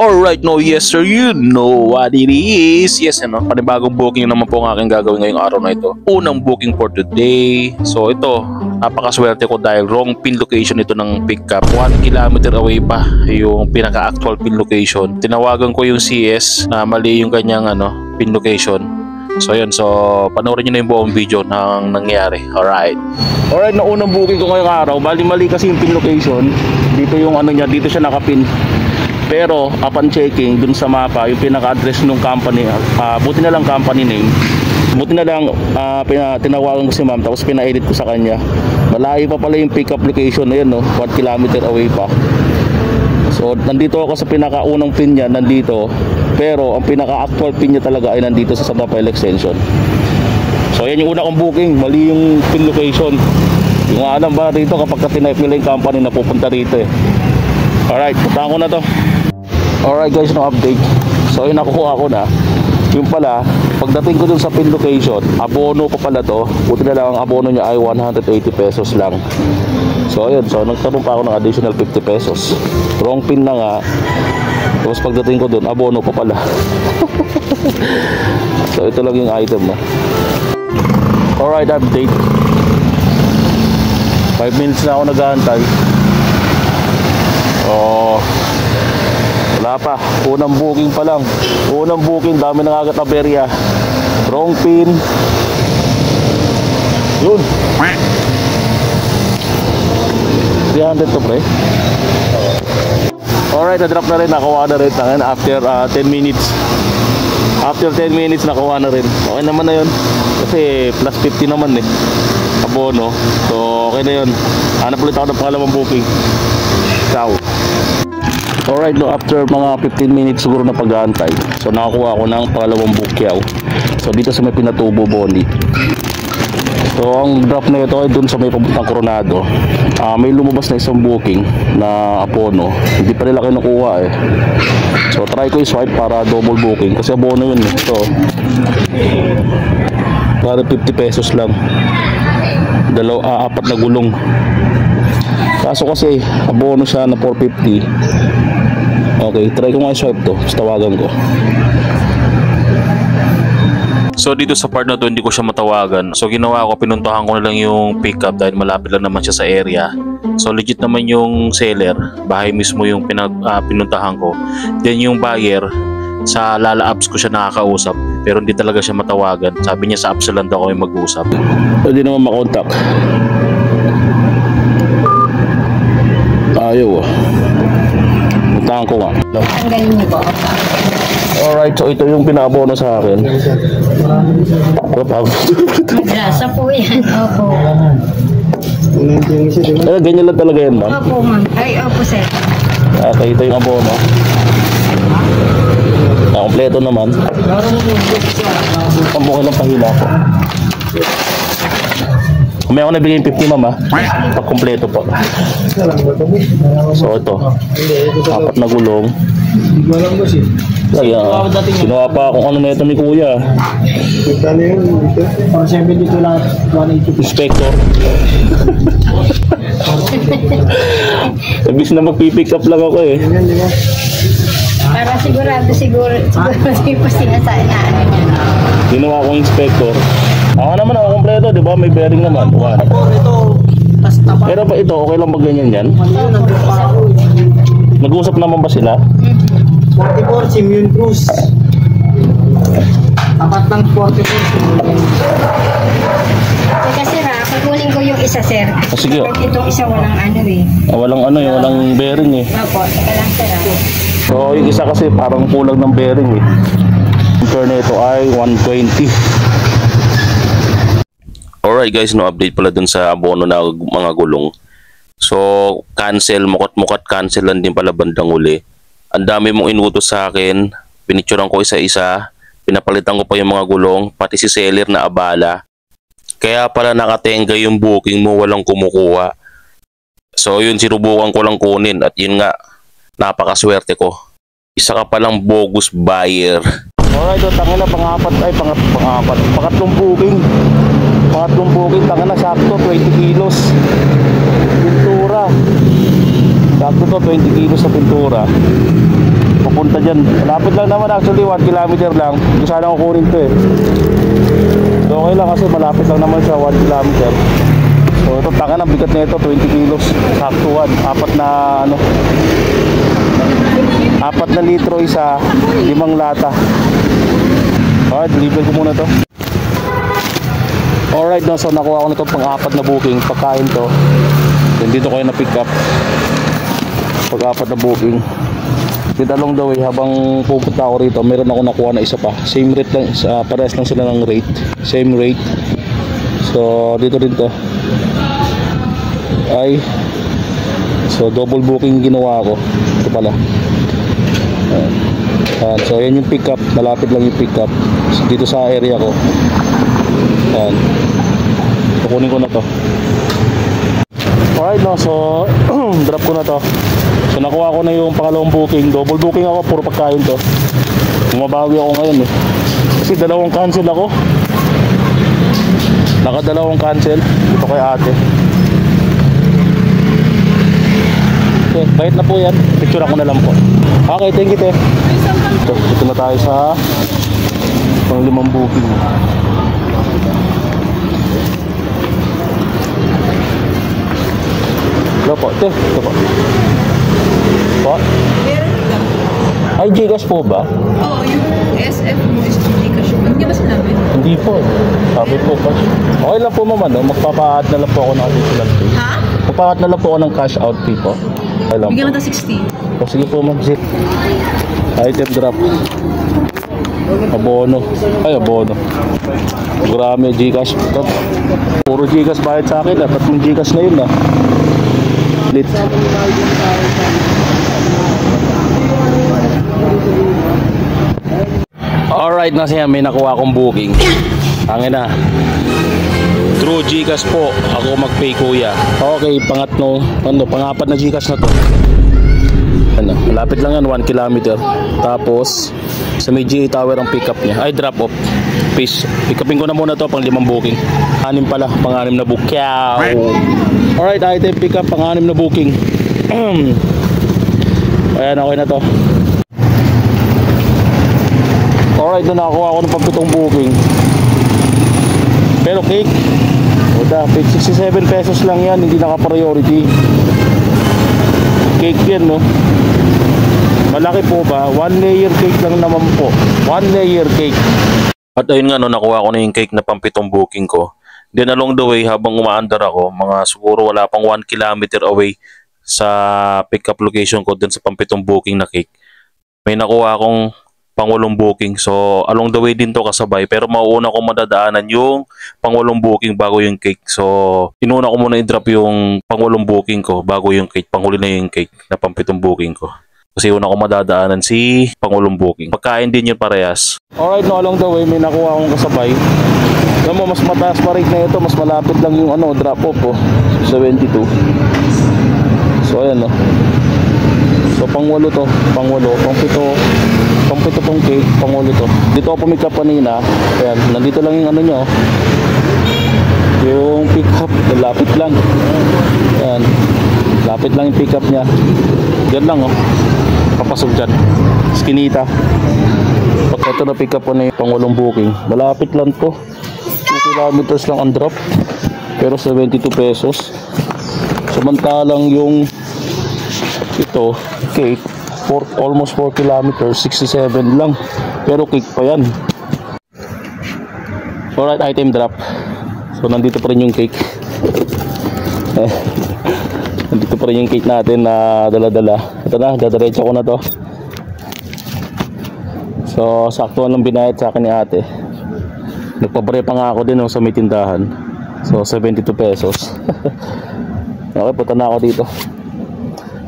Alright, no, yes sir, you know what it is. Yes, ano, panibagong booking naman po ang aking gagawin ngayong araw na ito. Unang booking for today. So ito, napakaswerte ko dahil wrong pin location ito ng pickup. 1 kilometer away pa yung pinaka-actual pin location. Tinawagan ko yung CS na mali yung kanyang pin location. So yun, so panoorin nyo na yung buong video ng nangyari. Alright, na unang booking ko ngayong araw. Mali kasi yung pin location. Dito yung niya, dito siya nakapin. Pero upon checking dun sa mapa, yung pinaka-address ng company, buti na lang company name, buti na lang tinawagan ko si ma'am, tapos pina-edit ko sa kanya. Malayo pa pala yung pick-up location na yun, no? 1 kilometer away pa. So nandito ako sa pinaka-unang pin niya, nandito. Pero ang pinaka-actual pin niya talaga ay nandito sa San Rafael Extension. So yan yung una kong booking, mali yung pin location. Yung alam ba rito kapag ka-type nila yung company na pupunta rito eh. Alright, puntahan ko na to. Alright guys, no update. So yun, nakukuha ko na. Yung pala, pagdating ko dun sa pin location, abono pa pala to. Buti na lang ang abono niya ay 180 pesos lang. So ayun, so nagtanong pa ako ng additional 50 pesos. Wrong pin na nga. Tapos pagdating ko dun, abono pa pala. So ito lang yung item mo. Alright, update. 5 minutes na ako nag-aantay. Oh, wala pa. Unang booking pa lang. Unang booking, dami na agad aberya. Wrong pin. Yun. 300 to pre. Alright, na-drop na rin. Nakuha na rin. After 10 minutes. After 10 minutes, nakuha na rin. Okay naman na yun. Kasi plus 50 naman eh. Abono. So, okay na yun. Hanap ulit ako ng pangalawang booking. Ciao. Alright, no, after mga 15 minutes siguro na pag-aantay, so nakakuha ako ng pangalawang bukyaw. So dito sa may Pinatubo, Boni. So ang drop na ito ay dun sa may papuntang Coronado. May lumabas na isang booking na abono. Hindi pa nila kinukuha eh. So try ko i-swipe para double booking kasi abono yun eh. So para 50 pesos lang. Apat na gulong. Kaso kasi abono siya na 450. Okay, try ko nga i-swipe to. Tawagan ko. So dito sa part na to hindi ko siya matawagan. So ginawa ko, pinuntahan ko na lang yung pickup dahil malapit lang naman siya sa area. So legit naman yung seller, bahay mismo yung pinuntahan ko. Then yung buyer, sa Lala apps ko siya nakakausap pero hindi talaga siya matawagan. Sabi niya sa apps lang daw kami mag-usap. Hindi naman makontak. Ayaw. Puntahan ko nga. Tanggalin niyo po. Alright, so ito yung pinaabono sa akin. Madrasa po yan. Opo. Ganyan lang talaga yan, ma'am? Opo, ma'am. Ay, opo, sir. Okay, ito yung abono. Kompleto naman. Ang bukay lang pahila ko. May ako nabigay yung 50, ma'am, pag kompleto po. So ito, 4 na gulong. Kaya sinuha pa kung ano na ito ni kuya. Inspector. Ibig na magpipick up lang ako eh. Para siguro hindi po sinasabi na ano niya. Ginawa kong inspector. Ako naman ako kompleto, di ba? May bearing naman. Pero pa ito, okay lang ba ganyan yan? Nag-uusap naman ba sila? 44 Simeon Cruz. Tapat ng 44 Simeon. Teka, sir, kukunin ko yung isa, sir. Sige. Itong isa walang Walang bearing eh. Opo, teka lang, sir. So yung isa kasi parang kulang ng bearing eh. Compare nito ay 120. Alright guys, no update pala dun sa abono na mga gulong. So cancel, mukat cancel lang din pala bandang uli. Ang dami mong inutos sa akin, pinicturean ko isa-isa, pinapalitan ko pa yung mga gulong, pati si seller na abala. Kaya pala nakatenga yung booking mo, walang kumukuha. So yun, sinubukan ko lang kunin at yun nga, napakaswerte ko. Isa ka palang bogus buyer. Alright, tangin na pangatlong booking. Pangatlong booking, tangin na sakto 20 kilos pintura. Sakto to 20 kilos sa pintura. Papunta dyan. Malapit lang naman actually, 1 kilometer lang. Hindi sana kukunin to eh. So okay lang kasi malapit lang naman siya, 1 kilometer. So ito, taka na, bigat na ito, 20 kilos. Saktuhan, apat na litro isa, 5 lata. Alright, deliver ko muna to. Alright, no, so nakuha ko na itong pang-apat na booking. Pagkain to, then dito kayo na pick up. Pag-apat na booking. Dito along the way, habang pupunta ako rito, meron ako nakuha na isa pa. Same rate lang, parehas lang sila ng rate. Same rate. So dito rin to. So double booking ginawa ko. Ito pala. So yan yung pick up. Malapit lang yung pick up dito sa area ko. Kukunin ko na to. Alright, no, so drop ko na to. So nakuha ko na yung pangalawang booking. Double booking ako, puro pagkain to. Bumabawi ako ngayon eh. Kasi dalawang cancel ako. Nakadalawang cancel. Ito kay ate. Okay, bayad na po yan. Picture ako na lang po. Okay, thank you te. Ito na tayo sa pang-5 booking. Ito po, te. Ito po. Po? Ay, Gcash po ba? Oo, yung SF mo is Gcash. Hindi ba sinabi? Hindi po. Sabi po cash. Okay lang po mama, no? Magpapa-add na lang po ako ng additional fee. Ha? Magpapa-add na lang po ako ng cash out fee po. Okay lang Bigyan po. lang 60. O sige po ma'am, zip. Item drop. Abono. Ay, abono. Grabe, Gcash. Puro Gcash bayad sa akin. Tatlong Gcash na yun ah. Lit. Alright, na siya, may nakuha akong booking. Angin na. True Gcash po. Ako mag-pay kuya. Okay, pang-apat na Gcash na to. Malapit lang yan, 1 kilometer. Tapos sa may GA Tower ang pick up niya. Ay, drop off. Peace. Pick upin ko na muna to pang 5 booking. 6 pala, pang-6 na book. Alright, item pick up, pang-6 na booking. Ayan, okay na to. Alright, doon nakakuha ako ng pang-7 booking. Pero cake, oda, 67 pesos lang yan, hindi naka-priority. Cake yan, no? Malaki po ba? 1 layer cake lang naman po. 1 layer cake. At ayun nga, no, nakuha ko na yung cake na pang-7 booking ko. Then along the way, habang umaandar ako, mga siguro wala pang 1 kilometer away sa pick-up location ko dun sa pang-7 booking na cake, may nakuha akong pang-8 booking. So along the way din to kasabay, pero mauuna ko madadaanan yung pang-8 booking bago yung cake. So inuna ko muna i-drop yung pang-8 booking ko bago yung cake. Panghuli na yung cake na pang-7 booking ko. Kasi una ko madadaanan si pang-8 booking. Pagkain din yun parehas. Alright, no, along the way may nakuha akong kasabay. Alam mo, mas mataas pa rin na ito. Mas malapit lang yung drop off po. 72. So ayan, no. So pang-8 to. Pang-8. Pang-7 tong cake. Pang-8 to. Dito ako pumikap kanina. Ayan, nandito lang yung nyo. Yung pick up. Lapit lang. Ayan. Lapit lang yung pick up nya. Yan lang, oh. Papasok dyan. Skinita. Pag ito na pick up ko na yung pang-8 booking. Malapit lang to. 2 kilometers lang ang drop. Pero 72 pesos. Samantalang yung ito, cake, almost 4 kilometers, 67 lang. Pero cake pa yan. Alright, item drop. So nandito pa rin yung cake. Nandito pa rin yung cake natin na dala-dala. Ito na, dadaretso ko na to. So sakto lang binayad sa akin ni ate. Nagpabre pa nga ako din sa may tindahan. So 72 pesos. Okay, punta na ako dito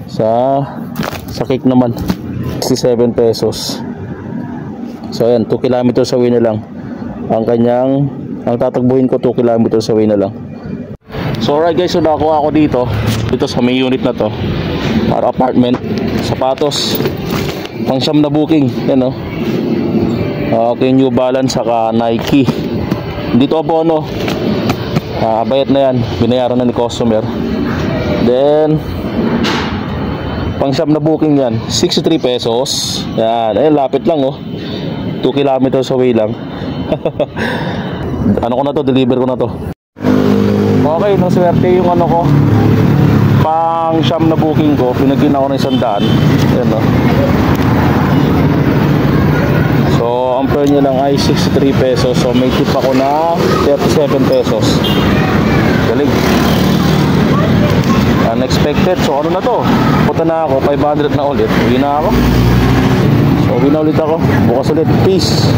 sa cake naman, 67 pesos. So ayan, 2 kilometers away na lang ang tatakbuhin ko. 2 kilometers away na lang. So alright guys, so nakuha ako dito sa may unit na to para apartment. Sapatos pang 9 na booking. Yan, no. Okay, New Balance saka Nike. Dito abono. Bayad na yan, binayaran na ni customer. Then Pang siyam na booking yan. 63 pesos. Yan. Eh, lapit lang oh. 2 kilometers away lang. Ano ko na to? Deliver ko na to. Okay, nung swerte yung ano ko. Pang siyam na booking ko. Pinagin ako ng 100. Ayan oh. So, ang fare niya lang ay 63 pesos. So, may tip ako na 37 pesos. Galing. Unexpected. So, ano na to? Punta na ako. 500 na ulit. Uwi na ako. So, uwi na ulit ako. Bukas ulit. Peace.